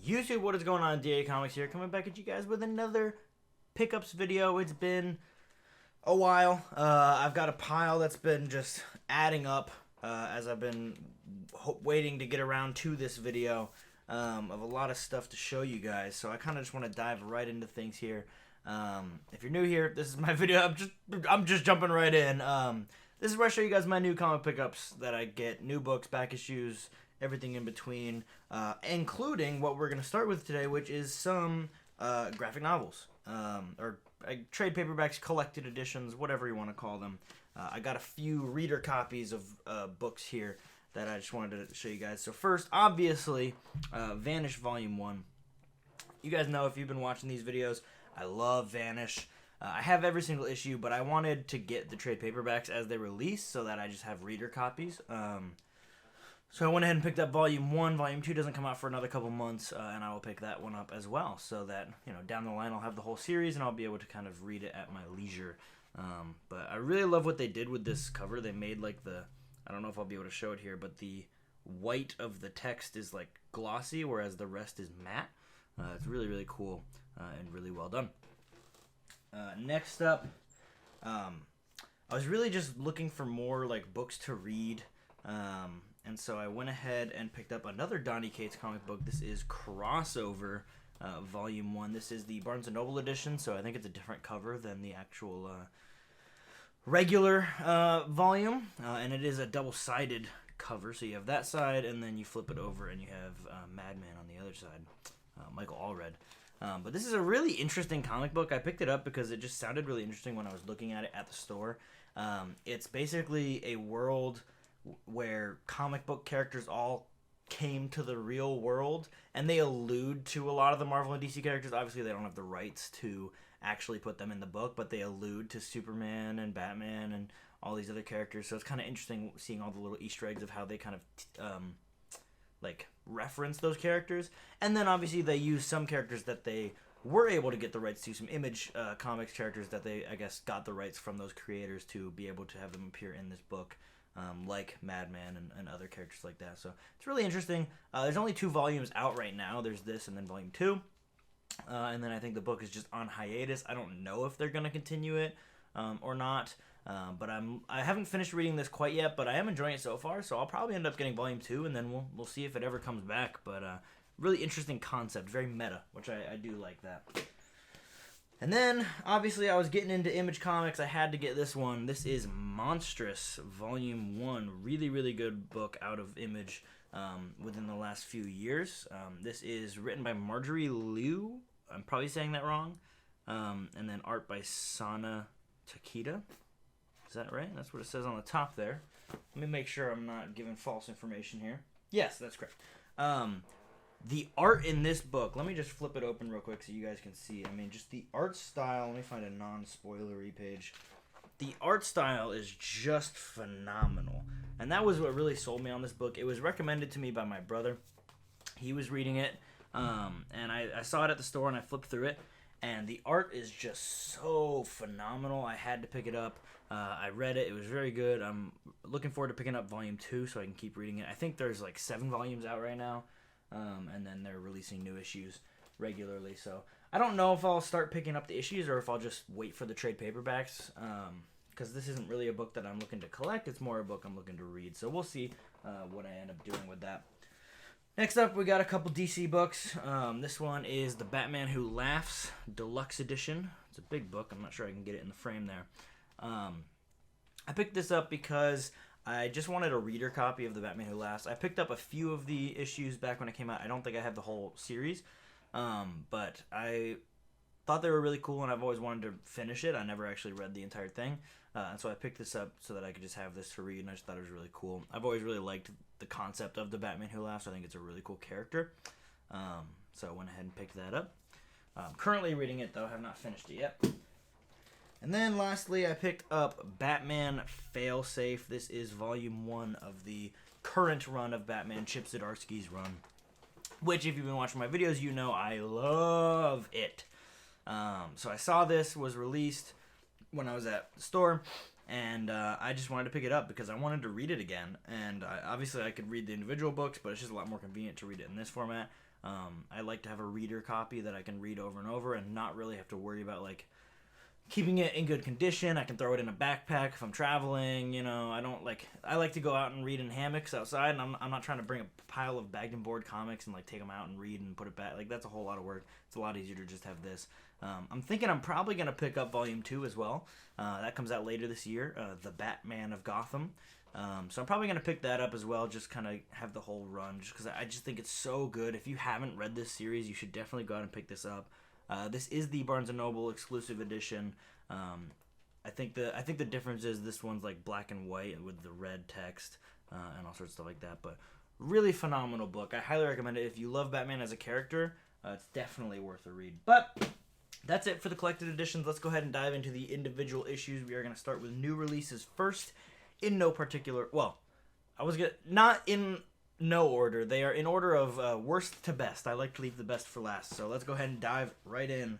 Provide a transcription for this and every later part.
YouTube? What is going on? DA Comics here, coming back at you guys with another pickups video. It's been a while. I've got a pile that's been just adding up as I've been waiting to get around to this video of a lot of stuff to show you guys. So I kind of just want to dive right into things here. If you're new here, this is my video. I'm just jumping right in. This is where I show you guys my new comic pickups that I get, new books, back issues, everything in between, including what we're going to start with today, which is some graphic novels, or trade paperbacks, collected editions, whatever you want to call them. I got a few reader copies of books here that I just wanted to show you guys. So first, obviously, Vanish Volume 1. You guys know, if you've been watching these videos, I love Vanish. I have every single issue, but I wanted to get the trade paperbacks as they release so that I just have reader copies. So I went ahead and picked up Volume 1. Volume 2 doesn't come out for another couple months, and I will pick that one up as well, so that, you know, down the line I'll have the whole series and I'll be able to kind of read it at my leisure. But I really love what they did with this cover. They made like I don't know if I'll be able to show it here, but the white of the text is like glossy, whereas the rest is matte. It's really, really cool and really well done. Next up, I was really just looking for more like books to read, and so I went ahead and picked up another Donny Cates comic book. This is Crossover, Volume 1. This is the Barnes & Noble edition, so I think it's a different cover than the actual regular volume, and it is a double-sided cover, so you have that side, and then you flip it over and you have Madman on the other side, Michael Allred. But this is a really interesting comic book. I picked it up because it just sounded really interesting when I was looking at it at the store. It's basically a world where comic book characters all came to the real world, and they allude to a lot of the Marvel and DC characters. Obviously, they don't have the rights to actually put them in the book, but they allude to Superman and Batman and all these other characters. So it's kind of interesting seeing all the little Easter eggs of how they kind of like reference those characters. And then obviously they use some characters that they were able to get the rights to, some Image Comics characters that they, I guess, got the rights from those creators to be able to have them appear in this book, like Madman and other characters like that. So it's really interesting. There's only 2 volumes out right now. There's this and then Volume 2. And then I think the book is just on hiatus. I don't know if they're going to continue it or not. But I haven't finished reading this quite yet, but I am enjoying it so far, so I'll probably end up getting Volume 2, and then we'll see if it ever comes back. But really interesting concept, very meta, which I do like that. And then, obviously, I was getting into Image Comics. I had to get this one. This is Monstrous, Volume 1. Really, really good book out of Image within the last few years. This is written by Marjorie Liu. I'm probably saying that wrong. And then art by Sana Takeda. Is that right? That's what it says on the top there. Let me make sure I'm not giving false information here. Yes, that's correct. The art in this book, let me just flip it open real quick so you guys can see it. I mean, just the art style, let me find a non-spoilery page. The art style is just phenomenal. And that was what really sold me on this book. It was recommended to me by my brother. He was reading it, and I saw it at the store and I flipped through it. And the art is just so phenomenal. I had to pick it up. I read it. It was very good. I'm looking forward to picking up Volume 2 so I can keep reading it. I think there's like 7 volumes out right now. And then they're releasing new issues regularly. So I don't know if I'll start picking up the issues or if I'll just wait for the trade paperbacks. Because this isn't really a book that I'm looking to collect. It's more a book I'm looking to read. So we'll see what I end up doing with that. Next up, we got a couple DC books. This one is The Batman Who Laughs Deluxe Edition. It's a big book. I'm not sure I can get it in the frame there. I picked this up because I just wanted a reader copy of The Batman Who Laughs. I picked up a few of the issues back when it came out. I don't think I have the whole series, but I thought they were really cool, and I've always wanted to finish it. I never actually read the entire thing, and so I picked this up so that I could just have this to read, and I just thought it was really cool. I've always really liked the concept of the Batman Who Laughs. I think it's a really cool character, so I went ahead and picked that up. I'm currently reading it, though. I have not finished it yet. And then lastly, I picked up Batman Failsafe. This is Volume 1 of the current run of Batman, Chip Zdarsky's run, which, if you've been watching my videos, you know I love it. So I saw this was released when I was at the store, and I just wanted to pick it up because I wanted to read it again. And obviously I could read the individual books, but it's just a lot more convenient to read it in this format. I like to have a reader copy that I can read over and over and not really have to worry about like keeping it in good condition. I can throw it in a backpack if I'm traveling. You know, I like to go out and read in hammocks outside, and I'm not trying to bring a pile of bagged and board comics and like take them out and read and put it back. Like, that's a whole lot of work. It's a lot easier to just have this. I'm thinking I'm probably gonna pick up Volume 2 as well. That comes out later this year. The Batman of Gotham. So I'm probably gonna pick that up as well. Just kind of have the whole run, just because I just think it's so good. If you haven't read this series, you should definitely go out and pick this up. This is the Barnes & Noble exclusive edition. I think the difference is this one's like black and white with the red text and all sorts of stuff like that. But really phenomenal book. I highly recommend it. If you love Batman as a character, it's definitely worth a read. But that's it for the collected editions. Let's go ahead and dive into the individual issues. We are going to start with new releases first, in no particular... Well, not in no order. They are in order of worst to best. I like to leave the best for last. So let's go ahead and dive right in.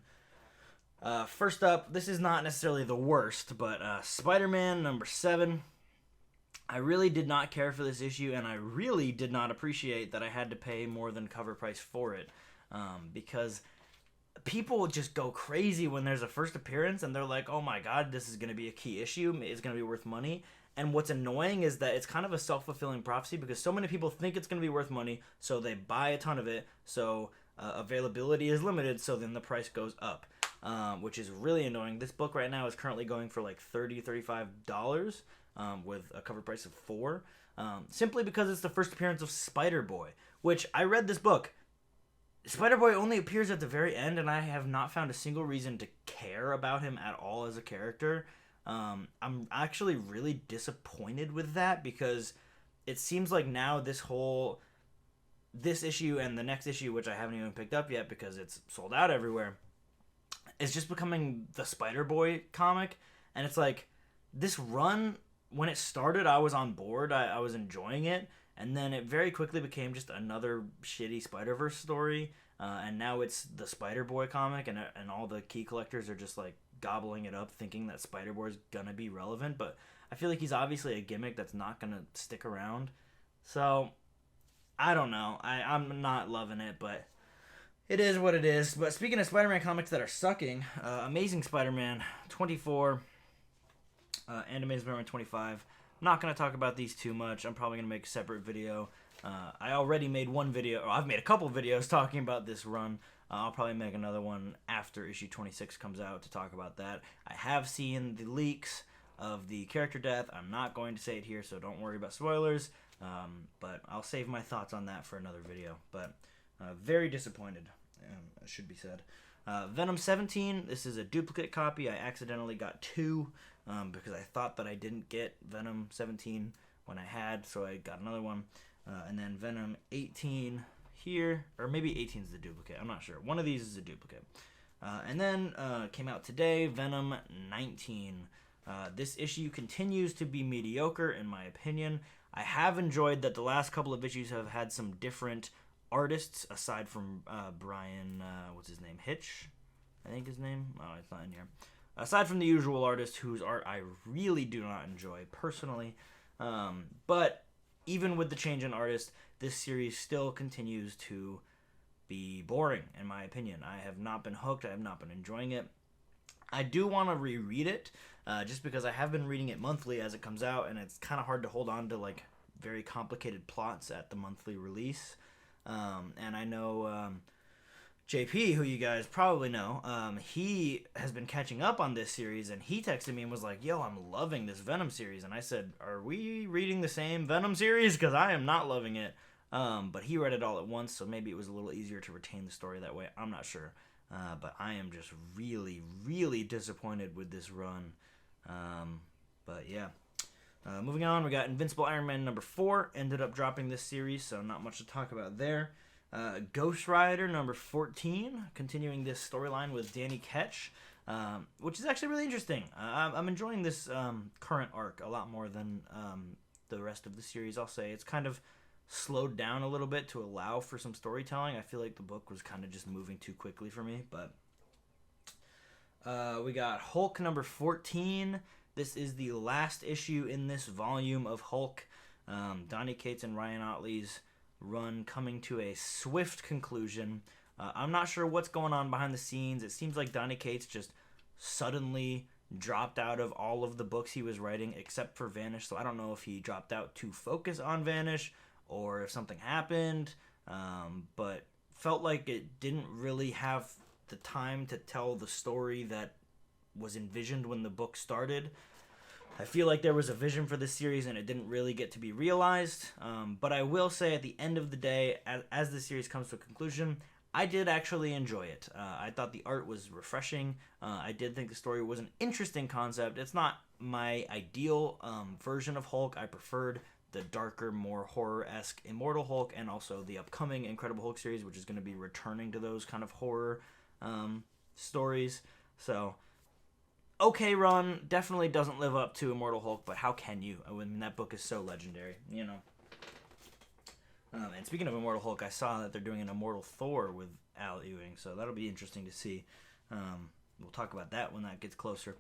First up, this is not necessarily the worst, but Spider-Man number 7. I really did not care for this issue, and I really did not appreciate that I had to pay more than cover price for it, because people just go crazy when there's a first appearance, and they're like, oh my god, this is going to be a key issue, it's going to be worth money. And what's annoying is that it's kind of a self-fulfilling prophecy, because so many people think it's going to be worth money, so they buy a ton of it, so availability is limited, so then the price goes up, which is really annoying. This book right now is currently going for like $30, $35 with a cover price of $4, simply because it's the first appearance of Spider-Boy, which I read this book. Spider-Boy only appears at the very end, and I have not found a single reason to care about him at all as a character. I'm actually really disappointed with that, because it seems like now this issue and the next issue, which I haven't even picked up yet because it's sold out everywhere, is just becoming the Spider-Boy comic. And it's like, this run, when it started, I was on board, I was enjoying it, and then it very quickly became just another shitty Spider-Verse story, and now it's the Spider-Boy comic, and all the key collectors are just like gobbling it up, thinking that Spider-Boy's gonna be relevant, but I feel like he's obviously a gimmick that's not gonna stick around. So I don't know. I'm not loving it, but it is what it is. But speaking of Spider-Man comics that are sucking, Amazing Spider-Man 24 and Amazing Spider-Man 25. I'm not gonna talk about these too much. I'm probably gonna make a separate video. I already made one video, or I've made a couple videos talking about this run. I'll probably make another one after issue 26 comes out to talk about that. I have seen the leaks of the character death. I'm not going to say it here, so don't worry about spoilers. But I'll save my thoughts on that for another video. But very disappointed, should be said. Venom 17, this is a duplicate copy. I accidentally got 2 because I thought that I didn't get Venom 17 when I had, so I got another one. And then Venom 18 here, or maybe 18 is the duplicate, I'm not sure. One of these is a duplicate. And then came out today, Venom 19. This issue continues to be mediocre, in my opinion. I have enjoyed that the last couple of issues have had some different artists, aside from Brian, what's his name, Hitch? I think his name? Oh, it's not in here. Aside from the usual artist, whose art I really do not enjoy, personally. But even with the change in artist, this series still continues to be boring, in my opinion. I have not been hooked. I have not been enjoying it. I do want to reread it, just because I have been reading it monthly as it comes out, and it's kind of hard to hold on to like very complicated plots at the monthly release. And I know JP, who you guys probably know, he has been catching up on this series, and he texted me and was like, yo, I'm loving this Venom series. And I said, are we reading the same Venom series? Because I am not loving it. But he read it all at once, so maybe it was a little easier to retain the story that way. I'm not sure. But I am just really, really disappointed with this run. But yeah. Moving on, we got Invincible Iron Man number 4. Ended up dropping this series, so not much to talk about there. Ghost Rider number 14, continuing this storyline with Danny Ketch, which is actually really interesting. I'm enjoying this current arc a lot more than the rest of the series, I'll say. It's kind of slowed down a little bit to allow for some storytelling. I feel like the book was kind of just moving too quickly for me, but we got Hulk number 14. This is the last issue in this volume of Hulk. Donny Cates and Ryan Otley's run coming to a swift conclusion. I'm not sure what's going on behind the scenes. It seems like Donny Cates just suddenly dropped out of all of the books he was writing except for Vanish, so I don't know if he dropped out to focus on Vanish or if something happened, but felt like it didn't really have the time to tell the story that was envisioned when the book started. I feel like there was a vision for this series and it didn't really get to be realized, but I will say at the end of the day, as the series comes to a conclusion, I did actually enjoy it. I thought the art was refreshing. I did think the story was an interesting concept. It's not my ideal version of Hulk. I preferred the darker, more horror-esque Immortal Hulk, and also the upcoming Incredible Hulk series, which is going to be returning to those kind of horror stories. So, okay run. Definitely doesn't live up to Immortal Hulk, but how can you? I mean, that book is so legendary, you know. And speaking of Immortal Hulk, I saw that they're doing an Immortal Thor with Al Ewing, so that'll be interesting to see. We'll talk about that when that gets closer.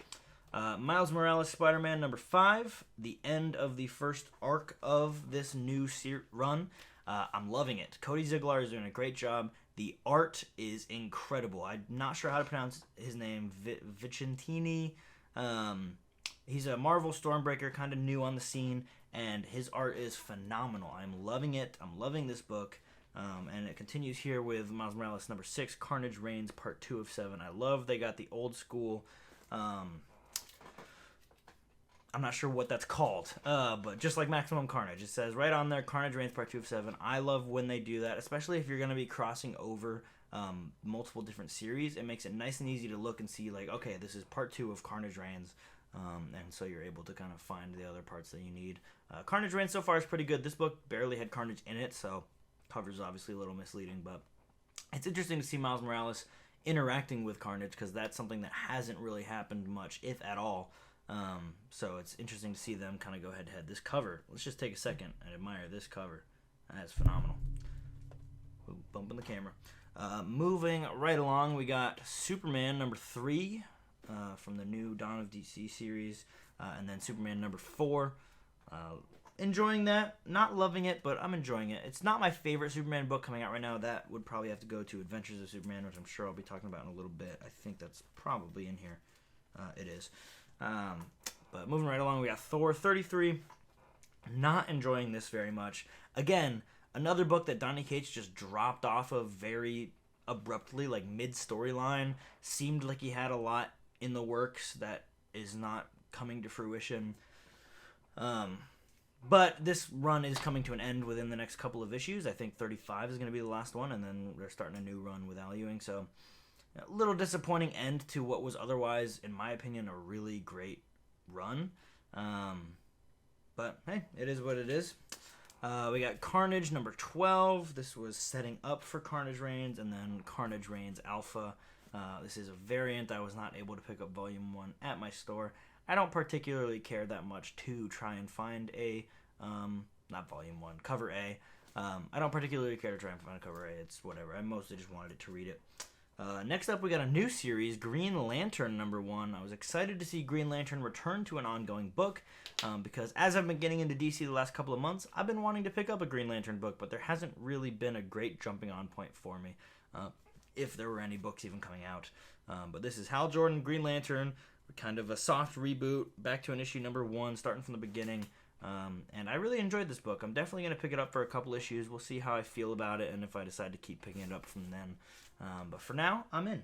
Miles Morales Spider-Man number 5, the end of the first arc of this new run. I'm loving it. Cody Ziglar is doing a great job. The art is incredible. I'm not sure how to pronounce his name. Vicentini. He's a Marvel Stormbreaker, kind of new on the scene, and his art is phenomenal. I'm loving it. I'm loving this book. And it continues here with Miles Morales number 6, Carnage Reigns, part 2 of 7. I love they got the old school... I'm not sure what that's called, but just like Maximum Carnage, it says right on there, Carnage Reigns Part 2 of 7. I love when they do that, especially if you're going to be crossing over multiple different series. It makes it nice and easy to look and see, like, okay, this is Part 2 of Carnage Reigns, and so you're able to kind of find the other parts that you need. Carnage Reigns so far is pretty good. This book barely had Carnage in it, so cover's obviously a little misleading, but it's interesting to see Miles Morales interacting with Carnage, because that's something that hasn't really happened much, if at all. So it's interesting to see them kind of go head to head. This cover, let's just take a second and admire this cover. That's phenomenal. Ooh, bumping the camera. Moving right along, we got Superman number 3 from the new Dawn of DC series, and then Superman number 4. Enjoying that. Not loving it, but I'm enjoying it. It's not my favorite Superman book coming out right now. That would probably have to go to Adventures of Superman, which I'm sure I'll be talking about in a little bit. I think that's probably in here. It is. But moving right along, we got Thor 33. Not enjoying this very much. Again, another book that Donny Cates just dropped off of very abruptly, like mid-storyline. Seemed like he had a lot in the works that is not coming to fruition. But this run is coming to an end within the next couple of issues. I think 35 is going to be the last one, and then they're starting a new run with Al Ewing. So, a little disappointing end to what was otherwise, in my opinion, a really great run. But, hey, it is what it is. We got Carnage number 12. This was setting up for Carnage Reigns, and then Carnage Reigns Alpha. This is a variant. I was not able to pick up Volume 1 at my store. I don't particularly care that much to try and find a, not Volume 1, Cover A. I don't particularly care to try and find a Cover A. It's whatever. I mostly just wanted it to read it. Next up, we got a new series, Green Lantern number 1. I was excited to see Green Lantern return to an ongoing book, because as I've been getting into DC the last couple of months, I've been wanting to pick up a Green Lantern book, but there hasn't really been a great jumping on point for me, if there were any books even coming out. But this is Hal Jordan, Green Lantern, kind of a soft reboot, back to an issue number 1, starting from the beginning. And I really enjoyed this book. I'm definitely going to pick it up for a couple issues. We'll see how I feel about it and if I decide to keep picking it up from then. But for now, I'm in.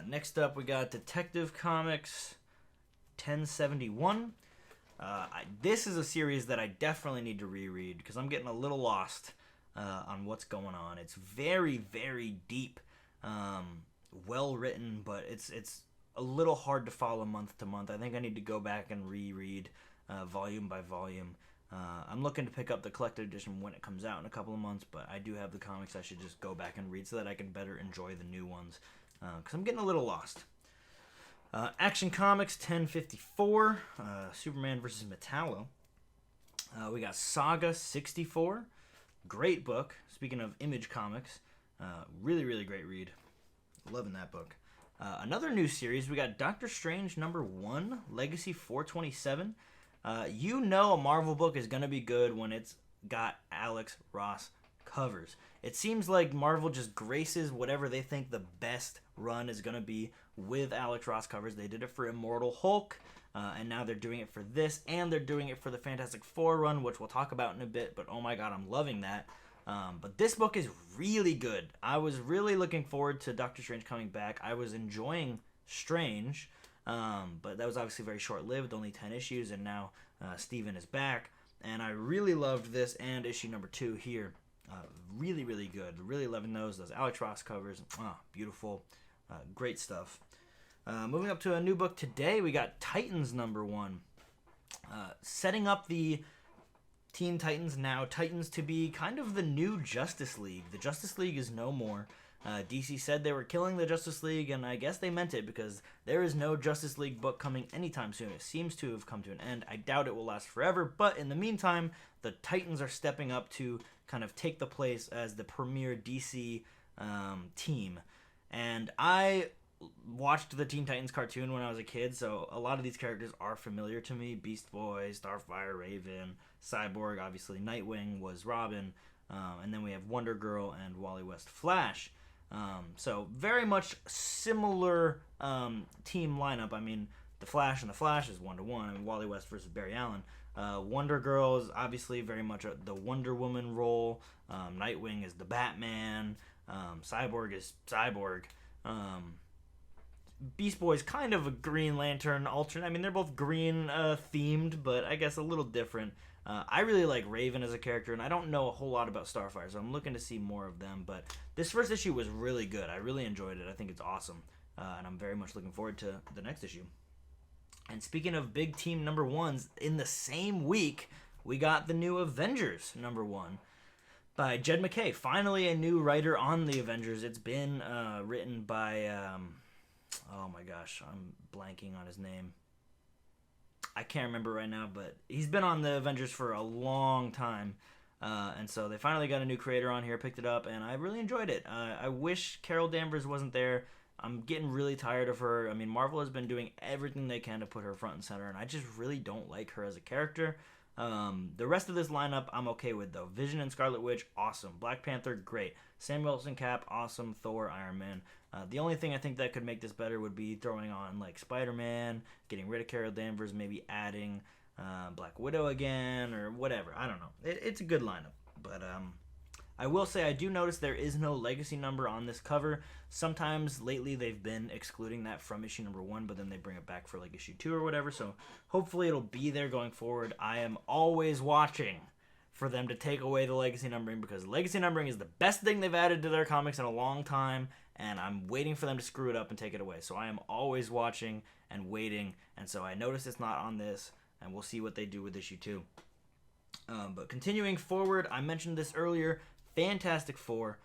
Next up, we got Detective Comics 1071. This is a series that I definitely need to reread because I'm getting a little lost on what's going on. It's very, very deep, well written, but it's a little hard to follow month to month. I think I need to go back and reread volume by volume. I'm looking to pick up the collected edition when it comes out in a couple of months, but I do have the comics I should just go back and read so that I can better enjoy the new ones, because I'm getting a little lost. Action Comics 1054, Superman vs. Metallo. We got Saga 64, great book. Speaking of Image Comics, really, really great read. Loving that book. Another new series, we got Doctor Strange number 1, Legacy 427. You know a Marvel book is going to be good when it's got Alex Ross covers. It seems like Marvel just graces whatever they think the best run is going to be with Alex Ross covers. They did it for Immortal Hulk, and now they're doing it for this, and they're doing it for the Fantastic Four run, which we'll talk about in a bit, but oh my god, I'm loving that. But this book is really good. I was really looking forward to Doctor Strange coming back. I was enjoying Strange, but that was obviously very short-lived, only 10 issues, and now Steven is back, and I really loved this and issue number 2 here. Really, really good. Really loving those Alex Ross covers. Beautiful. Great stuff. Moving up to a new book today, we got Titans number 1. Setting up the Teen Titans, now Titans, to be kind of the new Justice League. The Justice League is no more. DC said they were killing the Justice League, and I guess they meant it, because there is no Justice League book coming anytime soon. It seems to have come to an end. I doubt it will last forever, but in the meantime, the Titans are stepping up to kind of take the place as the premier DC team. And I watched the Teen Titans cartoon when I was a kid, so a lot of these characters are familiar to me. Beast Boy, Starfire, Raven, Cyborg, obviously Nightwing was Robin, and then we have Wonder Girl and Wally West Flash. So very much similar team lineup. I mean, the Flash and the Flash is 1-to-1. I mean, Wally West versus Barry Allen. Wonder Girl is obviously very much the Wonder Woman role. Nightwing is the Batman. Cyborg is Cyborg. Beast Boy is kind of a Green Lantern alternate. I mean, they're both green themed, but I guess a little different. I really like Raven as a character, and I don't know a whole lot about Starfire, so I'm looking to see more of them. But this first issue was really good. I really enjoyed it. I think it's awesome, and I'm very much looking forward to the next issue. And speaking of big team number 1s, in the same week, we got the new Avengers number 1 by Jed MacKay. Finally, a new writer on the Avengers. It's been written by, oh my gosh, I'm blanking on his name. I can't remember right now, but he's been on the Avengers for a long time. And so they finally got a new creator on here, picked it up, and I really enjoyed it. I wish Carol Danvers wasn't there. I'm getting really tired of her. I mean, Marvel has been doing everything they can to put her front and center, and I just really don't like her as a character. The rest of this lineup, I'm okay with, though. Vision and Scarlet Witch, awesome. Black Panther, great. Sam Wilson Cap, awesome. Thor, Iron Man. The only thing I think that could make this better would be throwing on, like, Spider-Man, getting rid of Carol Danvers, maybe adding Black Widow again, or whatever. I don't know. It's a good lineup, but I will say I do notice there is no legacy number on this cover. Sometimes lately they've been excluding that from issue number 1, but then they bring it back for like issue 2 or whatever, so hopefully it'll be there going forward. I am always watching for them to take away the legacy numbering, because legacy numbering is the best thing they've added to their comics in a long time, and I'm waiting for them to screw it up and take it away. So I am always watching and waiting, and so I notice it's not on this, and we'll see what they do with issue 2. But continuing forward, I mentioned this earlier, Fantastic Four.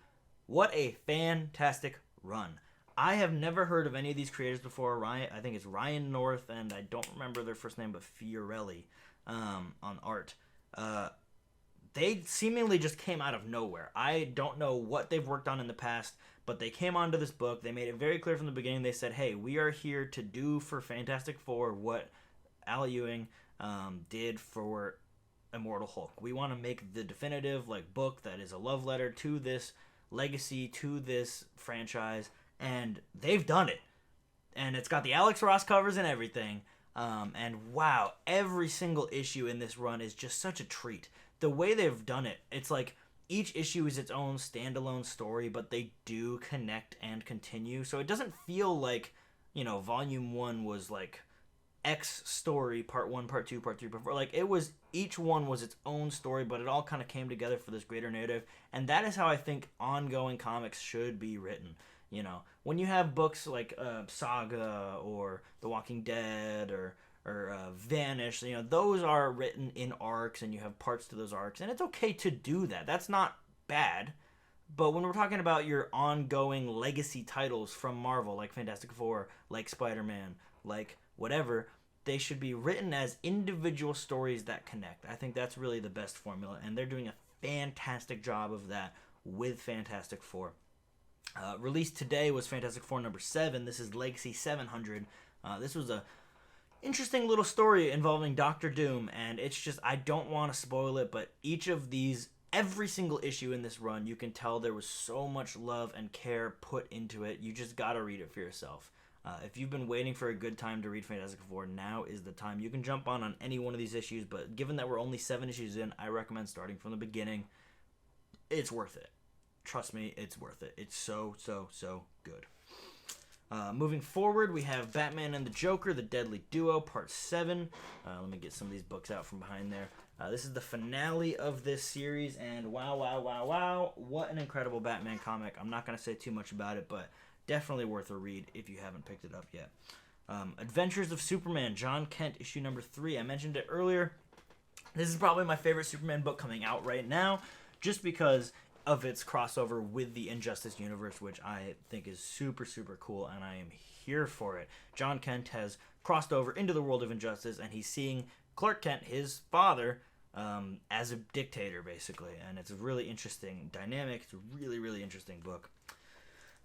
What a fantastic run. I have never heard of any of these creators before. I think it's Ryan North, and I don't remember their first name, but Fiorelli on art. They seemingly just came out of nowhere. I don't know what they've worked on in the past, but they came onto this book. They made it very clear from the beginning. They said, hey, we are here to do for Fantastic Four what Al Ewing did for Immortal Hulk. We want to make the definitive book that is a love letter to this legacy, to this franchise, and they've done it. And it's got the Alex Ross covers and everything. And wow, every single issue in this run is just such a treat. The way they've done it, it's like each issue is its own standalone story, but they do connect and continue. So it doesn't feel like, volume 1 was like X story, part 1, part 2, part 3, part 4. Like, it was, each one was its own story, but it all kind of came together for this greater narrative. And that is how I think ongoing comics should be written. When you have books like Saga or The Walking Dead or Vanish, those are written in arcs, and you have parts to those arcs, and it's okay to do that. That's not bad. But when we're talking about your ongoing legacy titles from Marvel, like Fantastic Four, like Spider-Man, like whatever, they should be written as individual stories that connect. I think that's really the best formula, and they're doing a fantastic job of that with Fantastic Four. Released today was Fantastic Four number 7. This is Legacy 700. This was a interesting little story involving Doctor Doom, and it's just, I don't want to spoil it, but each of these, every single issue in this run, you can tell there was so much love and care put into it. You just gotta read it for yourself. If you've been waiting for a good time to read Fantastic Four, now is the time. You can jump on any one of these issues, but given that we're only 7 issues in, I recommend starting from the beginning. It's worth it. Trust me, it's worth it. It's so, so, so good. Moving forward, we have Batman and the Joker, The Deadly Duo, Part 7. Let me get some of these books out from behind there. This is the finale of this series, and wow, wow, wow, wow, what an incredible Batman comic. I'm not going to say too much about it, but definitely worth a read if you haven't picked it up yet. Adventures of Superman, John Kent, issue number 3. I mentioned it earlier. This is probably my favorite Superman book coming out right now, just because of its crossover with the Injustice universe, which I think is super, super cool, and I am here for it. John Kent has crossed over into the world of Injustice, and he's seeing Clark Kent, his father, as a dictator, basically, and it's a really interesting dynamic. It's a really, really interesting book.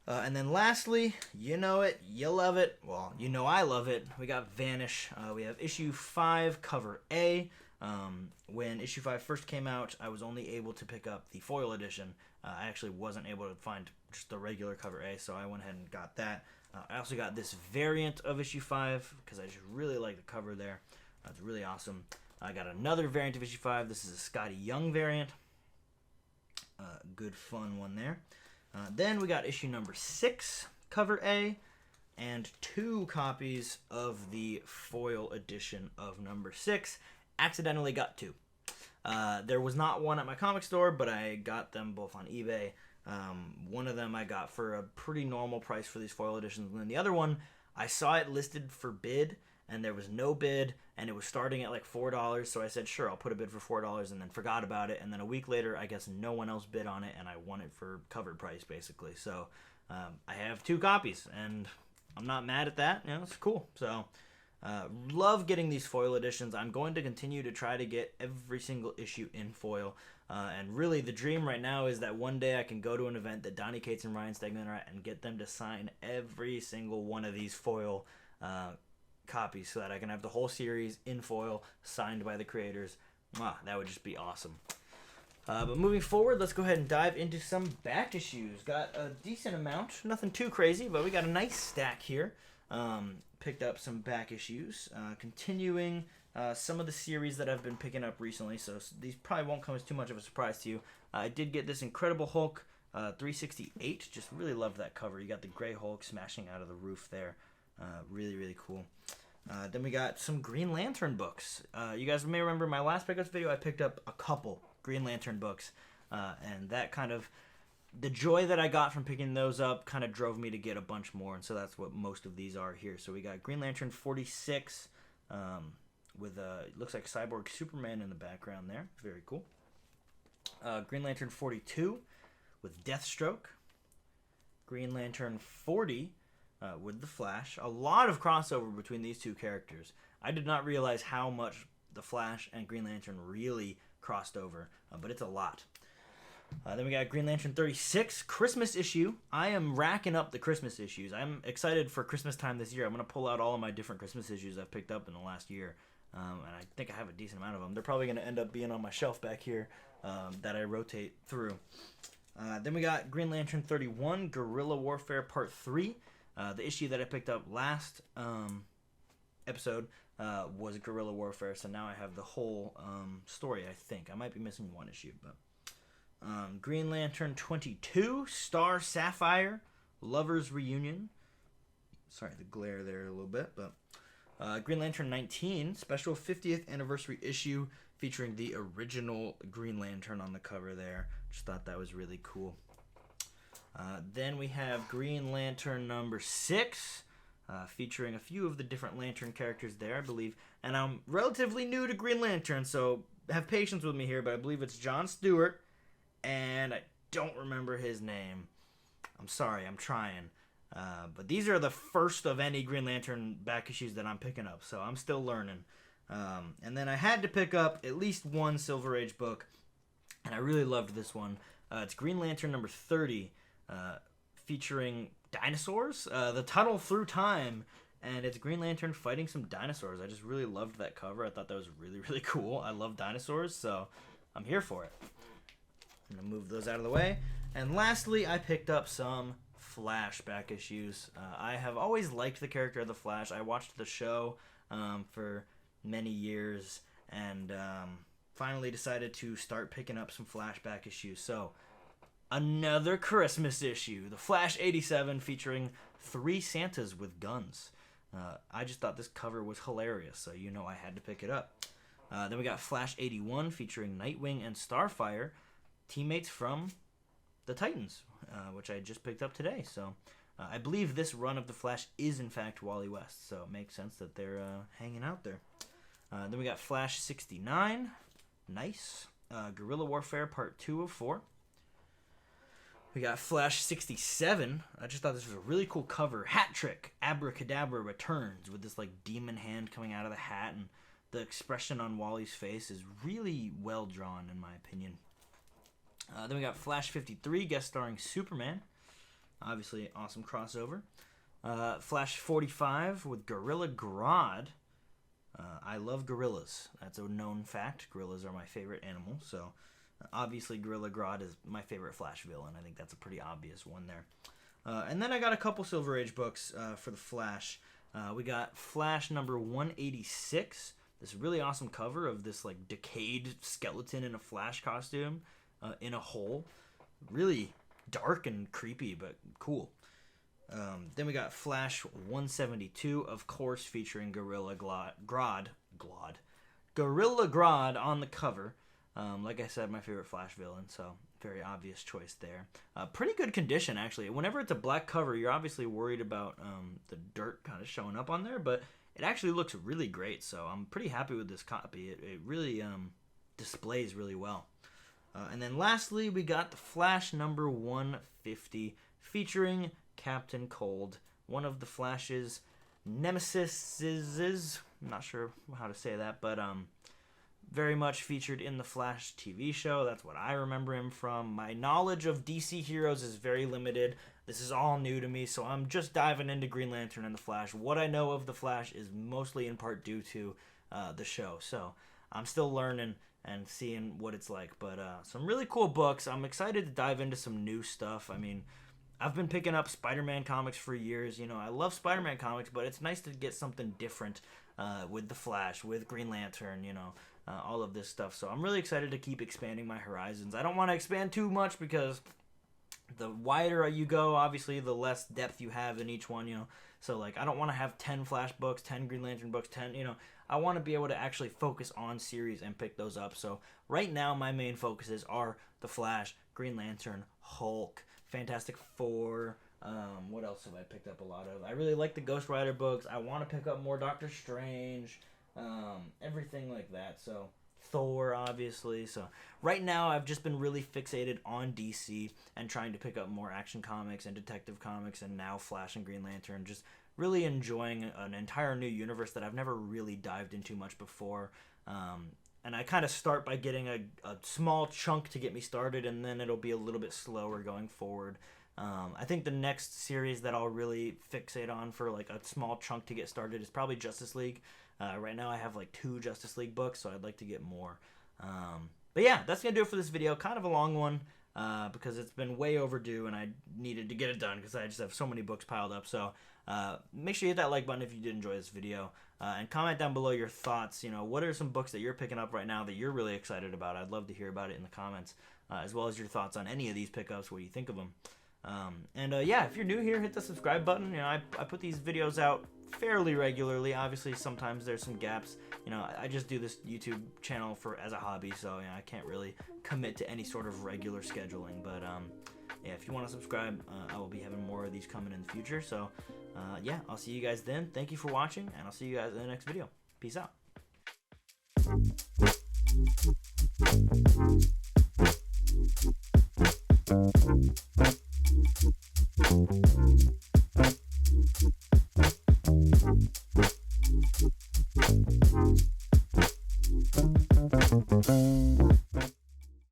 And then lastly, you know it, you love it, well, you know I love it, we got Vanish. We have issue 5, cover A. When issue 5 first came out, I was only able to pick up the foil edition. I actually wasn't able to find just the regular cover A, so I went ahead and got that. I also got this variant of issue 5, because I just really like the cover there. It's really awesome. I got another variant of issue 5. This is a Scotty Young variant. Good fun one there. Then we got issue number 6, cover A, and 2 copies of the foil edition of number 6. Accidentally got 2. There was not one at my comic store, but I got them both on eBay. One of them I got for a pretty normal price for these foil editions, and then the other one, I saw it listed for bid, and there was no bid, and it was starting at like $4, so I said, sure, I'll put a bid for $4, and then forgot about it, and then a week later, I guess no one else bid on it, and I won it for cover price, basically. So I have 2 copies, and I'm not mad at that. You know, it's cool. So love getting these foil editions. I'm going to continue to try to get every single issue in foil. And really, the dream right now is that one day I can go to an event that Donny Cates and Ryan Stegman are at and get them to sign every single one of these foil copies so that I can have the whole series in foil signed by the creators. That would just be awesome. But moving forward, let's go ahead and dive into some back issues. Got a decent amount, nothing too crazy, but we got a nice stack here. Picked up some back issues, continuing some of the series that I've been picking up recently, so these probably won't come as too much of a surprise to you. I did get this Incredible Hulk 368, just really loved that cover. You got the gray Hulk smashing out of the roof there. Really, really cool. Then we got some Green Lantern books. You guys may remember my last pickups video, I picked up a couple Green Lantern books, and that kind of, the joy that I got from picking those up kind of drove me to get a bunch more, and so that's what most of these are here. So we got Green Lantern 46 with, it looks like Cyborg Superman in the background there. Very cool. Green Lantern 42 with Deathstroke. Green Lantern 40 with The Flash. A lot of crossover between these two characters. I did not realize how much The Flash and Green Lantern really crossed over, but it's a lot. Then we got Green Lantern 36, Christmas issue. I am racking up the Christmas issues. I'm excited for Christmas time this year. I'm going to pull out all of my different Christmas issues I've picked up in the last year, and I think I have a decent amount of them. They're probably going to end up being on my shelf back here that I rotate through. Then we got Green Lantern 31, Guerrilla Warfare Part 3. The issue that I picked up last episode was Guerrilla Warfare, so now I have the whole story, I think. I might be missing one issue, but... Green Lantern 22, Star Sapphire, Lovers Reunion. Sorry, the glare there a little bit, but... Green Lantern 19, special 50th anniversary issue featuring the original Green Lantern on the cover there. Just thought that was really cool. Then we have Green Lantern number 6, featuring a few of the different Lantern characters there, I believe. And I'm relatively new to Green Lantern, so have patience with me here, but I believe it's John Stewart, and I don't remember his name. I'm sorry, I'm trying. But these are the first of any Green Lantern back issues that I'm picking up, so I'm still learning. And then I had to pick up at least one Silver Age book, and I really loved this one. It's Green Lantern number 30, featuring dinosaurs. The tunnel through time and it's Green Lantern fighting some dinosaurs. I just really loved that cover. I thought that was really, really cool. I love dinosaurs, so I'm here for it. I'm going to move those out of the way. And lastly, I picked up some Flash back issues. I have always liked the character of the Flash. I watched the show for many years, and finally decided to start picking up some Flash back issues. So, another Christmas issue. The Flash 87 featuring 3 Santas with guns. I just thought this cover was hilarious, so you know I had to pick it up. Then we got Flash 81 featuring Nightwing and Starfire, teammates from the Titans, which I just picked up today. So I believe this run of the Flash is in fact Wally West, so it makes sense that they're hanging out there. Then we got Flash 69, nice. Guerrilla Warfare Part 2 of 4. We got Flash 67. I just thought this was a really cool cover. Hat Trick, Abracadabra returns with this like demon hand coming out of the hat, and the expression on Wally's face is really well drawn in my opinion. Then we got Flash 53, guest starring Superman. Obviously, awesome crossover. Flash 45 with Gorilla Grodd. I love gorillas. That's a known fact. Gorillas are my favorite animal, so obviously Gorilla Grodd is my favorite Flash villain. I think that's a pretty obvious one there. And then I got a couple Silver Age books for the Flash. We got Flash number 186. This really awesome cover of this like decayed skeleton in a Flash costume in a hole. Really dark and creepy, but cool. Then we got Flash 172, of course, featuring Gorilla Grodd on the cover. Like I said, my favorite Flash villain, so very obvious choice there. Pretty good condition, actually. Whenever it's a black cover, you're obviously worried about the dirt kind of showing up on there, but it actually looks really great, so I'm pretty happy with this copy. It really displays really well. And then lastly, we got the Flash number 150, featuring Captain Cold, one of the Flash's nemesises. I'm not sure how to say that, but very much featured in the Flash TV show. That's what I remember him from. My knowledge of DC heroes is very limited. This is all new to me, so I'm just diving into Green Lantern and the Flash. What I know of the Flash is mostly in part due to the show, so I'm still learning and seeing what it's like. But some really cool books. I'm excited to dive into some new stuff. I mean, I've been picking up Spider-Man comics for years. You know, I love Spider-Man comics, but it's nice to get something different with the Flash, with Green Lantern, you know, all of this stuff. So I'm really excited to keep expanding my horizons. I don't want to expand too much because the wider you go, obviously, the less depth you have in each one, you know. So, like, I don't want to have 10 Flash books, 10 Green Lantern books, 10, you know. I want to be able to actually focus on series and pick those up. So, right now, my main focuses are the Flash, Green Lantern, Hulk, Fantastic Four. What else have I picked up a lot of? I really like the Ghost Rider books. I want to pick up more Doctor Strange, everything like that. So, Thor, obviously. So, right now, I've just been really fixated on DC and trying to pick up more Action Comics and Detective Comics, and now Flash and Green Lantern. Just really enjoying an entire new universe that I've never really dived into much before. And I kind of start by getting a small chunk to get me started, and then it'll be a little bit slower going forward. I think the next series that I'll really fixate on for like a small chunk to get started is probably Justice League. Right now I have like 2 Justice League books, so I'd like to get more. But yeah, that's going to do it for this video. Kind of a long one because it's been way overdue and I needed to get it done because I just have so many books piled up. So make sure you hit that like button if you did enjoy this video. And comment down below your thoughts. You know, what are some books that you're picking up right now that you're really excited about? I'd love to hear about it in the comments, as well as your thoughts on any of these pickups. What do you think of them? Yeah, if you're new here, hit the subscribe button. You know, I put these videos out fairly regularly. Obviously, sometimes there's some gaps. You know, I just do this YouTube channel as a hobby, so you know, I can't really commit to any sort of regular scheduling. But yeah, if you want to subscribe, I will be having more of these coming in the future. So yeah, I'll see you guys then. Thank you for watching, and I'll see you guys in the next video. Peace out.